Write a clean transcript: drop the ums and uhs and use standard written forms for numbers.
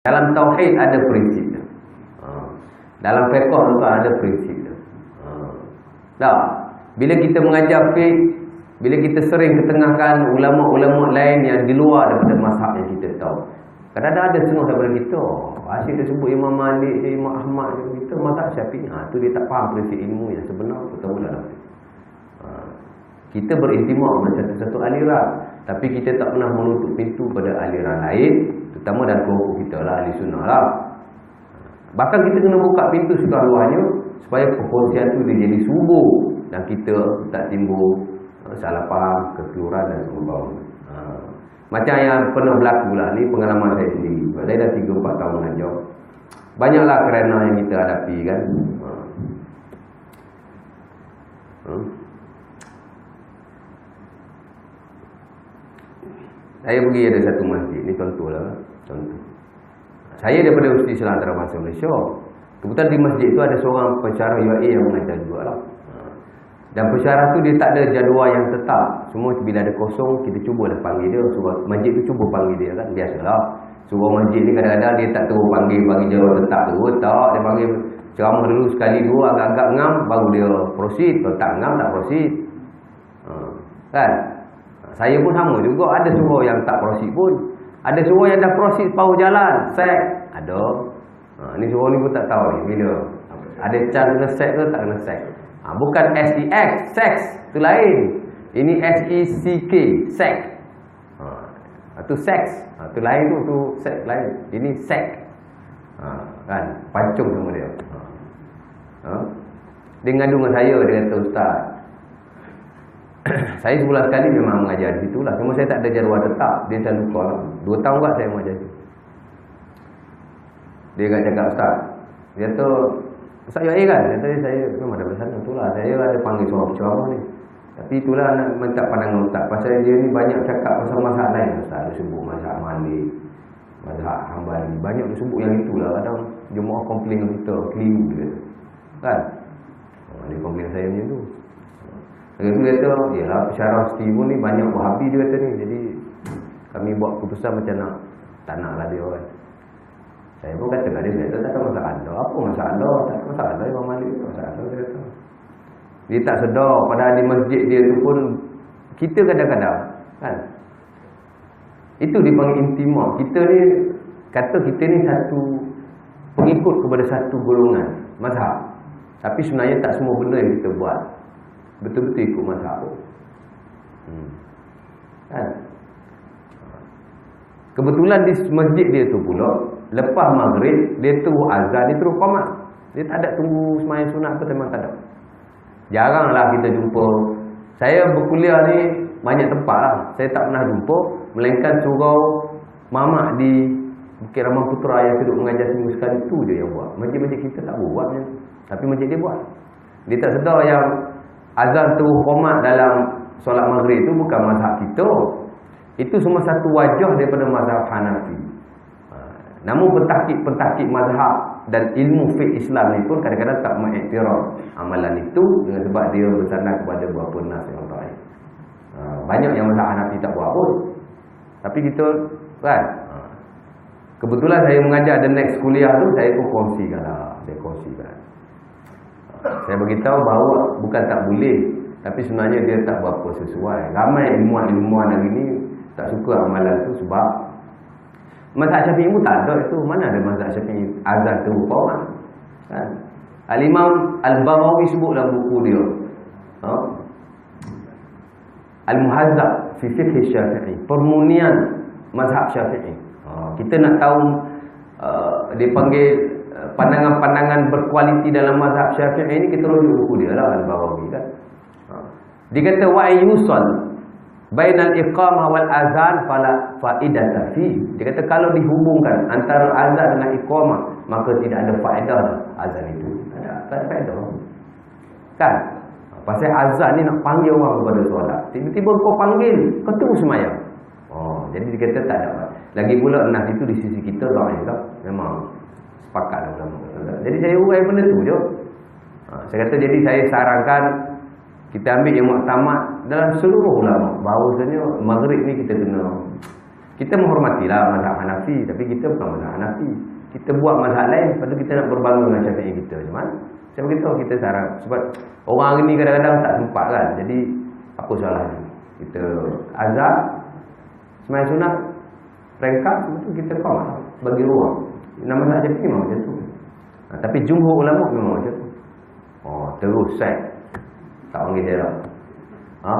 Dalam tauhid ada prinsip dia. Dalam fiqh tu ada prinsip dia. Tak. Bila kita mengajar fiqh, bila kita sering ketengahkan ulama-ulama lain yang di luar daripada mazhab yang kita tahu. Kadang-kadang ada setengah daripada kita. Asyik dia sebut Imam Malik, Imam Ahmad, kita mazhab Syafi'i. Tu dia tak faham prinsip ilmu yang sebenar terutama dalam fiqh. Kita berintimah pada satu-satu aliran, tapi kita tak pernah menutup pintu pada aliran lain, terutama dalam kelompok kita lah, ahli sunnah lah. Bahkan kita kena buka pintu seluar-luarnya supaya perkongsian tu dia jadi subur dan kita tak timbul salah faham, kekeliruan dan sebagainya. Macam yang pernah berlaku lah, ni pengalaman saya sendiri. Saya dah 3-4 tahun mengajar. Banyaklah kerana yang kita hadapi kan. Saya pergi ada satu masjid, ni contohlah. Contoh. Saya daripada Universiti Islam Antarabangsa Malaysia. Kebetulan di masjid tu ada seorang pensyarah UAE yang mengajar juga lah. Dan pensyarah tu dia tak ada jadual yang tetap. Semua bila ada kosong, kita cubalah panggil dia. Suruh masjid tu cuba panggil dia kan. Biasalah. Suruh masjid ni kadang-kadang dia tak terus panggil bagi jadual tetap tu. Tak, dia panggil ceramah dulu sekali dua agak-agak ngam, baru dia proceed. Kalau tak ngam, tak proceed. Kan? Saya pun sama juga. Ada suruh yang tak proceed pun. Ada suruh yang dah proceed separuh jalan. Sek. Ada. Ni suruh ni pun tak tahu ni. Bila ada chance kena sek ke tak kena sek. Bukan SEX. Sex. Itu lain. Ini SECK. Sex. Itu sex. Itu lain tu sex lain. Ini sex. Kan? Pancung sama dia. Dia ngadu dengan saya. Dia kata, Ustaz, saya sebulan sekali memang mengajar di situ lah. Cuma saya tak ada jadual tetap. Dia selalu call. 2 tahun juga saya mengajar situ. Dia cakap, Ustaz, dia kata, Ustaz UAE kan? Dia kata, saya memang ada sana. Itulah, saya ada panggil seorang ceramah ni. Tapi itulah nak minta pandangan Ustaz. Pasal dia ni banyak cakap pasal mazhab lain. Ustaz dia sebut mazhab Malik, mazhab Hambali. Banyak dia sebut yang itulah. Kadang jemaah komplain dengan kita. Keliru dia. Kan? Dia komplain saya macam tu. Lepas tu dia kata, yalah pensyarah Steve ni banyak Wahabi dia kata ni. Jadi kami buat keputusan macam nak, tak nak lah dia kan. Saya pun kata kat dia, saya kata tak ada masalah. Apa masalah? Tak ada masalah Imam Malik. Masalah dia kata. Dia tak sedar padahal di masjid dia tu pun kita kadang-kadang kan. Itu dipanggil intimah. Kita ni kata kita ni satu pengikut kepada satu golongan mazhab. Tapi sebenarnya tak semua benda yang kita buat betul-betul ikut mazhab. Kan? Kebetulan di masjid dia tu pula lepas maghrib dia terus azan, dia terus qamat. Dia tak ada tunggu sembahyang sunat apa, memang tak ada. Jaranglah kita jumpa. Saya berkuliah ni banyak tempat lah. Saya tak pernah jumpa melainkan surau mamak di Bukit Ramang Putra yang duduk mengajar seminggu sekali, tu je yang buat. Masjid-masjid kita tak buat macam tu. Tapi masjid dia buat. Dia tak sedar yang azan terus qamat dalam solat maghrib tu bukan mazhab kita. Itu semua satu wajah daripada mazhab Hanafi. Namun pentahkik mazhab dan ilmu fiqh Islam ni pun kadang-kadang tak mengiktiraf amalan itu dengan sebab dia bersandar kepada beberapa nas yang baik. Banyak yang mazhab Hanafi tak buat pun. Tapi kita kan, kebetulan saya mengajar the next kuliah tu, saya pun kongsikan lah. Saya kongsikan. Saya beritahu bahawa bukan tak boleh, tapi sebenarnya dia tak berapa sesuai. Ramai ilmuwan-ilmuwan hari ni tak suka amalan tu sebab mazhab Syafi'i pun tak ada itu. Mana ada mazhab Syafi'i azan tu qamat kan? Al-Imam Al-Baghawi sebut dalam buku dia Al-Muhazzab fi Fiqh Syafi'i, permunian mazhab Syafi'i. Kita nak tahu dia panggil pandangan-pandangan berkualiti dalam mazhab Syafi'i ini, kita rujuk buku dia lah, Al-Baghawi kan. Dia kata wa yusal bainal iqamah wal azan fala faidata fi. Dia kata kalau dihubungkan antara azan dengan iqamah, maka tidak ada faedah azan itu. Tak ada faedah. Kan? Pasal azan ni nak panggil orang kepada solat. Tiba-tiba kau panggil, kau terus sembahyang. Jadi dia kata tak ada. Lagi pula nas itu di sisi kita dhaif tak? Memang sepakat ulama. Jadi saya urai benda tu je. Saya kata jadi saya sarankan kita ambil yang muktamad dalam seluruh ulama, bahawasanya maghrib ni kita Kita menghormatilah mazhab Hanafi, tapi kita bukan mazhab Hanafi. Kita buat mazhab lain, lepas tu kita nak berbangga dengan Syafi'i kita. Macam mana? Saya beritahu kita sarang. Sebab orang hari ni kadang-kadang tak sempat kan. Jadi apa salahnya? Kita azab, sembahyang sunat, rengkap, lepas tu kita rekam bagi ruang. Nama mazhab Syafi'i memang macam tu. Tapi jumhur ulama memang macam tu. Oh, terus set. Tak panggil dia lah. Ha?